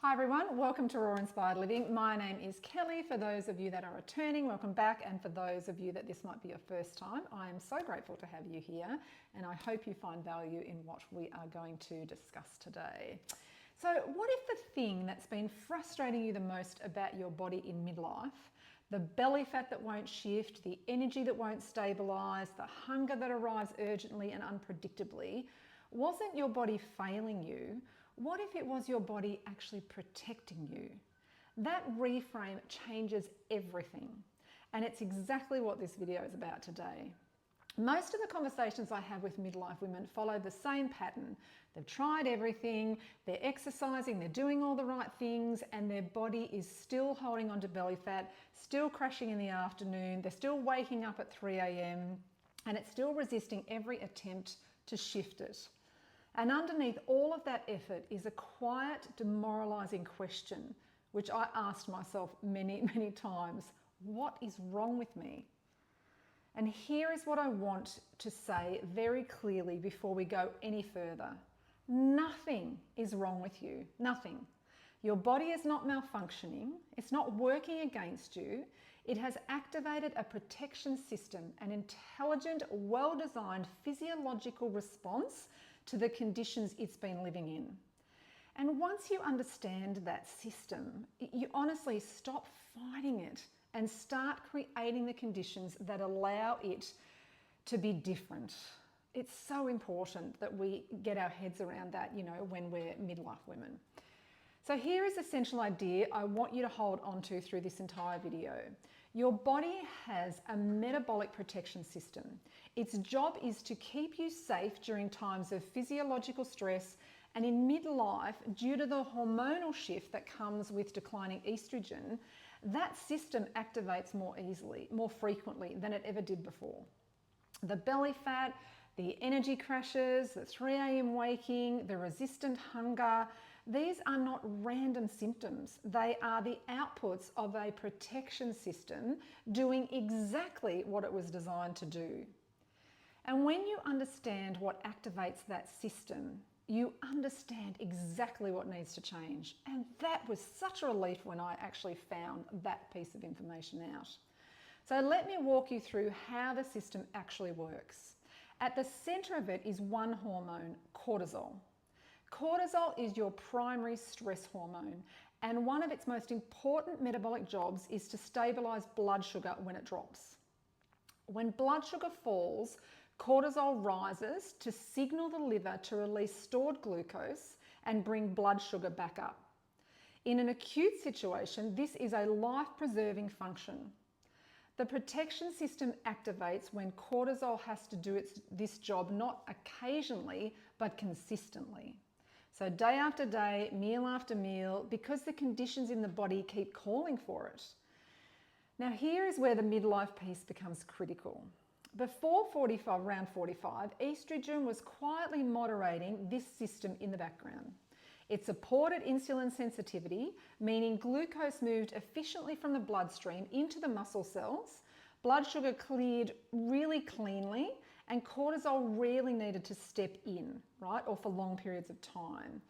Hi everyone, welcome to Raw Inspired Living. My name is Kelly. For those of you that are returning, welcome back. And for those of you that this might be your first time, I am so grateful to have you here and I hope you find value in what we are going to discuss today. So what if the thing that's been frustrating you the most about your body in midlife, the belly fat that won't shift, the energy that won't stabilize, the hunger that arrives urgently and unpredictably, wasn't your body failing you? What if it was your body actually protecting you? That reframe changes everything. And it's exactly what this video is about today. Most of the conversations I have with midlife women follow the same pattern. They've tried everything, they're exercising, they're doing all the right things, and their body is still holding on to belly fat, still crashing in the afternoon, they're still waking up at 3 a.m, and it's still resisting every attempt to shift it. And underneath all of that effort is a quiet, demoralizing question, which I asked myself many, many times. What is wrong with me? And here is what I want to say very clearly before we go any further. Nothing is wrong with you. Nothing. Your body is not malfunctioning. It's not working against you. It has activated a protection system, an intelligent, well-designed physiological response to the conditions it's been living in. And once you understand that system, you honestly stop fighting it and start creating the conditions that allow it to be different. It's so important that we get our heads around that, when we're midlife women. So here is the essential idea I want you to hold on to through this entire video. Your body has a metabolic protection system. Its job is to keep you safe during times of physiological stress, and in midlife, due to the hormonal shift that comes with declining estrogen, that system activates more easily, more frequently than it ever did before. The belly fat, the energy crashes, the 3 a.m. waking, the resistant hunger, these are not random symptoms. They are the outputs of a protection system doing exactly what it was designed to do. And when you understand what activates that system, you understand exactly what needs to change. And that was such a relief when I actually found that piece of information out. So let me walk you through how the system actually works. At the center of it is one hormone, cortisol. Cortisol is your primary stress hormone, and one of its most important metabolic jobs is to stabilize blood sugar when it drops. When blood sugar falls, cortisol rises to signal the liver to release stored glucose and bring blood sugar back up. In an acute situation, this is a life-preserving function. The protection system activates when cortisol has to do this job not occasionally, but consistently. So day after day, meal after meal, because the conditions in the body keep calling for it. Now here is where the midlife piece becomes critical. Before around 45, estrogen was quietly moderating this system in the background. It supported insulin sensitivity, meaning glucose moved efficiently from the bloodstream into the muscle cells, blood sugar cleared really cleanly, and cortisol rarely needed to step in, right, or for long periods of time.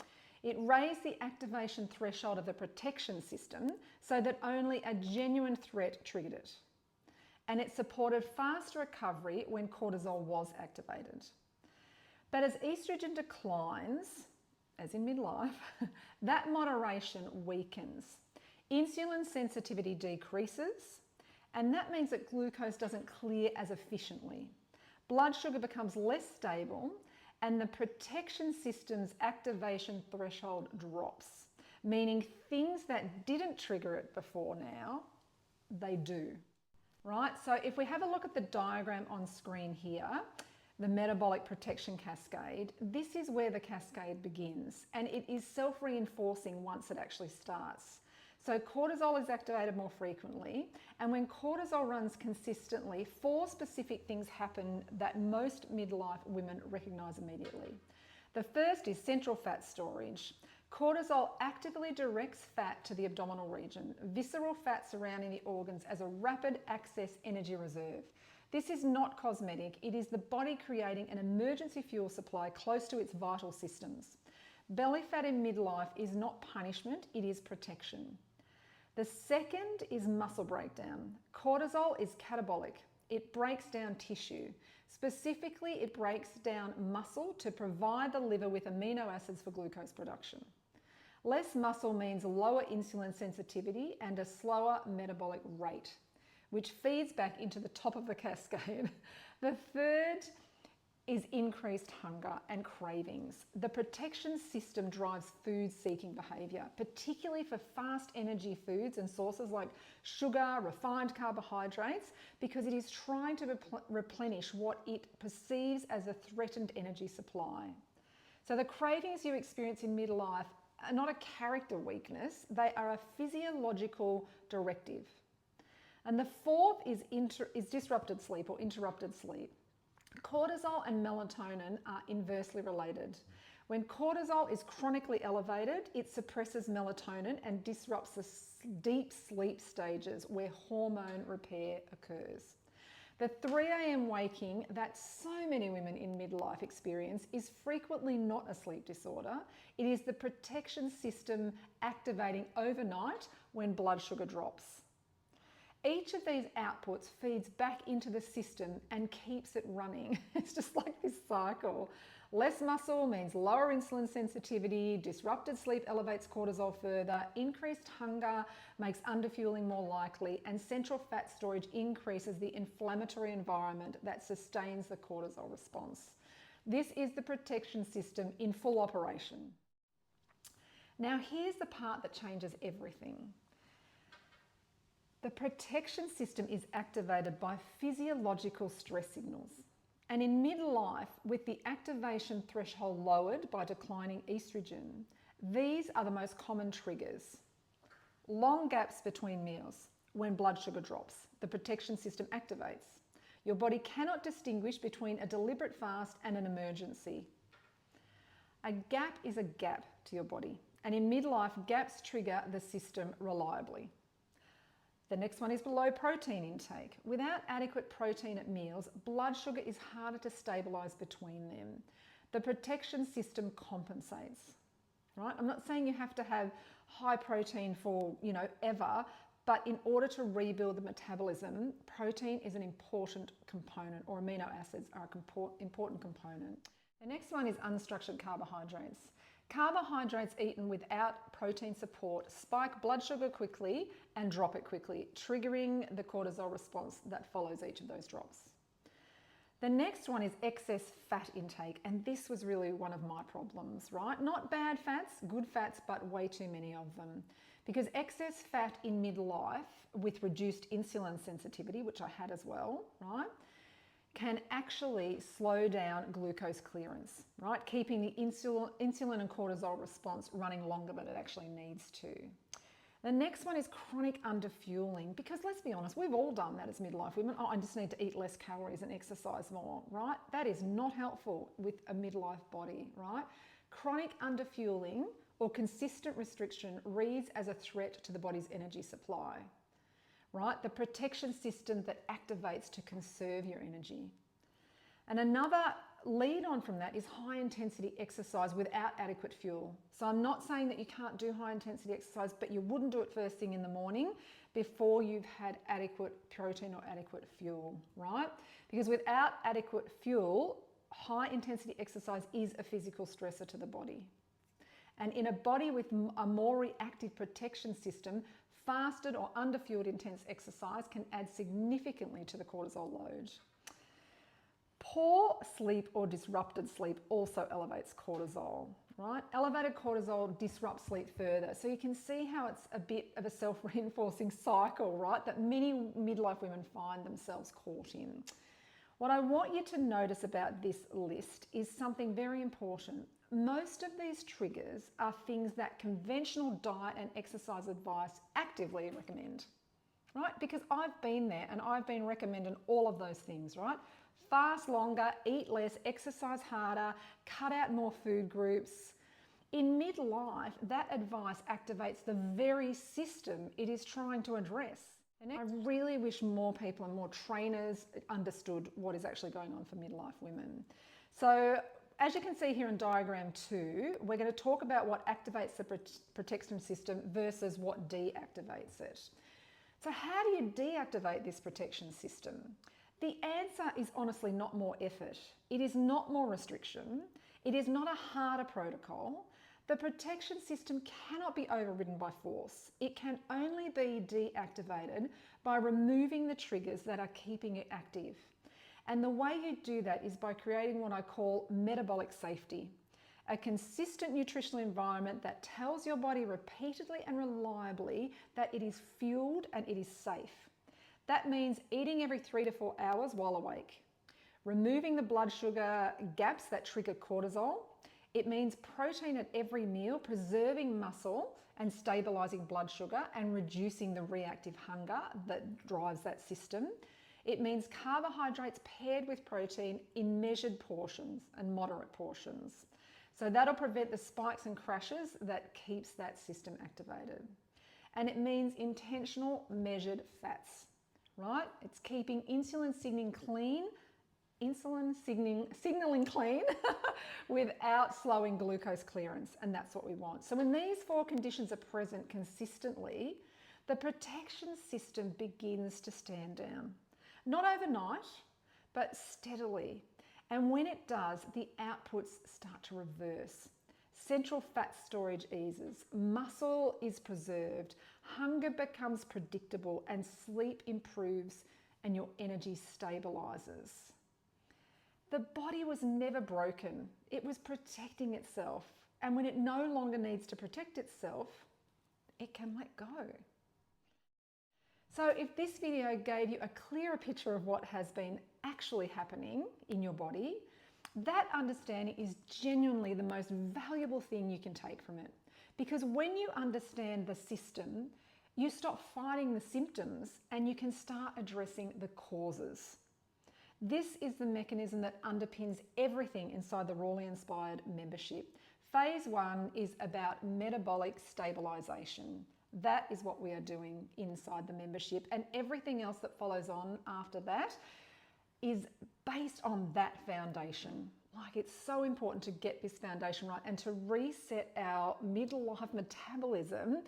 It raised the activation threshold of the protection system so that only a genuine threat triggered it. And it supported faster recovery when cortisol was activated. But as estrogen declines, as in midlife, that moderation weakens. Insulin sensitivity decreases, and that means that glucose doesn't clear as efficiently. Blood sugar becomes less stable, and the protection system's activation threshold drops, meaning things that didn't trigger it before now, they do. Right? So if we have a look at the diagram on screen here, the metabolic protection cascade, this is where the cascade begins, and it is self-reinforcing once it actually starts. So cortisol is activated more frequently, and when cortisol runs consistently, 4 specific things happen that most midlife women recognize immediately. The first is central fat storage. Cortisol actively directs fat to the abdominal region, visceral fat surrounding the organs, as a rapid access energy reserve. This is not cosmetic, it is the body creating an emergency fuel supply close to its vital systems. Belly fat in midlife is not punishment, it is protection. The second is muscle breakdown. Cortisol is catabolic. It breaks down tissue. Specifically, it breaks down muscle to provide the liver with amino acids for glucose production. Less muscle means lower insulin sensitivity and a slower metabolic rate, which feeds back into the top of the cascade. The third is increased hunger and cravings. The protection system drives food-seeking behaviour, particularly for fast energy foods and sources like sugar, refined carbohydrates, because it is trying to replenish what it perceives as a threatened energy supply. So the cravings you experience in midlife are not a character weakness, they are a physiological directive. And the fourth is disrupted sleep or interrupted sleep. Cortisol and melatonin are inversely related. When cortisol is chronically elevated, it suppresses melatonin and disrupts the deep sleep stages where hormone repair occurs. The 3 a.m. waking that so many women in midlife experience is frequently not a sleep disorder. It is the protection system activating overnight when blood sugar drops. Each of these outputs feeds back into the system and keeps it running. It's just like this cycle. Less muscle means lower insulin sensitivity, disrupted sleep elevates cortisol further, increased hunger makes underfueling more likely, and central fat storage increases the inflammatory environment that sustains the cortisol response. This is the protection system in full operation. Now here's the part that changes everything. The protection system is activated by physiological stress signals. And in midlife, with the activation threshold lowered by declining estrogen, these are the most common triggers. Long gaps between meals, when blood sugar drops, the protection system activates. Your body cannot distinguish between a deliberate fast and an emergency. A gap is a gap to your body, and in midlife, gaps trigger the system reliably. The next one is below protein intake. Without adequate protein at meals, blood sugar is harder to stabilise between them. The protection system compensates, right? I'm not saying you have to have high protein for, ever, but in order to rebuild the metabolism, protein is an important component, or amino acids are an important component. The next one is unstructured carbohydrates. Carbohydrates eaten without protein support spike blood sugar quickly and drop it quickly, triggering the cortisol response that follows each of those drops. The next one is excess fat intake, and this was really one of my problems, right? Not bad fats, good fats, but way too many of them. Because excess fat in midlife with reduced insulin sensitivity, which I had as well, right, can actually slow down glucose clearance, right? Keeping the insulin and cortisol response running longer than it actually needs to. The next one is chronic underfueling, because let's be honest, we've all done that as midlife women. Oh, I just need to eat less calories and exercise more, right? That is not helpful with a midlife body, right? Chronic underfueling or consistent restriction reads as a threat to the body's energy supply. Right? The protection system that activates to conserve your energy. And another lead on from that is high intensity exercise without adequate fuel. So I'm not saying that you can't do high intensity exercise, but you wouldn't do it first thing in the morning before you've had adequate protein or adequate fuel, right? Because without adequate fuel, high intensity exercise is a physical stressor to the body. And in a body with a more reactive protection system, fasted or underfueled intense exercise can add significantly to the cortisol load. Poor sleep or disrupted sleep also elevates cortisol, right? Elevated cortisol disrupts sleep further. So you can see how it's a bit of a self-reinforcing cycle, right? That many midlife women find themselves caught in. What I want you to notice about this list is something very important. Most of these triggers are things that conventional diet and exercise advice actively recommend, right? Because I've been there and I've been recommending all of those things, right? Fast longer, eat less, exercise harder, cut out more food groups. In midlife, that advice activates the very system it is trying to address. I really wish more people and more trainers understood what is actually going on for midlife women. So as you can see here in diagram 2, we're going to talk about what activates the protection system versus what deactivates it. So how do you deactivate this protection system? The answer is honestly not more effort. It is not more restriction. It is not a harder protocol. The protection system cannot be overridden by force. It can only be deactivated by removing the triggers that are keeping it active. And the way you do that is by creating what I call metabolic safety, a consistent nutritional environment that tells your body repeatedly and reliably that it is fueled and it is safe. That means eating every 3 to 4 hours while awake, removing the blood sugar gaps that trigger cortisol. It means protein at every meal, preserving muscle and stabilizing blood sugar and reducing the reactive hunger that drives that system. It means carbohydrates paired with protein in measured portions and moderate portions. So that'll prevent the spikes and crashes that keeps that system activated. And it means intentional measured fats, right? It's keeping insulin signaling clean without slowing glucose clearance, and that's what we want. So when these 4 conditions are present consistently, the protection system begins to stand down. Not overnight, but steadily. And when it does, the outputs start to reverse. Central fat storage eases, muscle is preserved, hunger becomes predictable, and sleep improves, and your energy stabilizes. The body was never broken. It was protecting itself. And when it no longer needs to protect itself, it can let go. So if this video gave you a clearer picture of what has been actually happening in your body, that understanding is genuinely the most valuable thing you can take from it. Because when you understand the system, you stop fighting the symptoms and you can start addressing the causes. This is the mechanism that underpins everything inside the Rawley Inspired membership. Phase 1 is about metabolic stabilization. That is what we are doing inside the membership, and everything else that follows on after that is based on that foundation. Like, it's so important to get this foundation right and to reset our midlife metabolism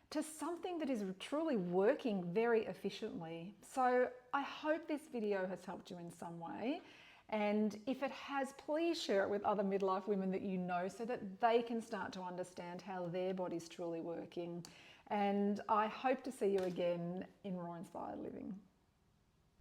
to something that is truly working very efficiently. So I hope this video has helped you in some way. And if it has, please share it with other midlife women that you know so that they can start to understand how their body's truly working. And I hope to see you again in Raw Inspired Living.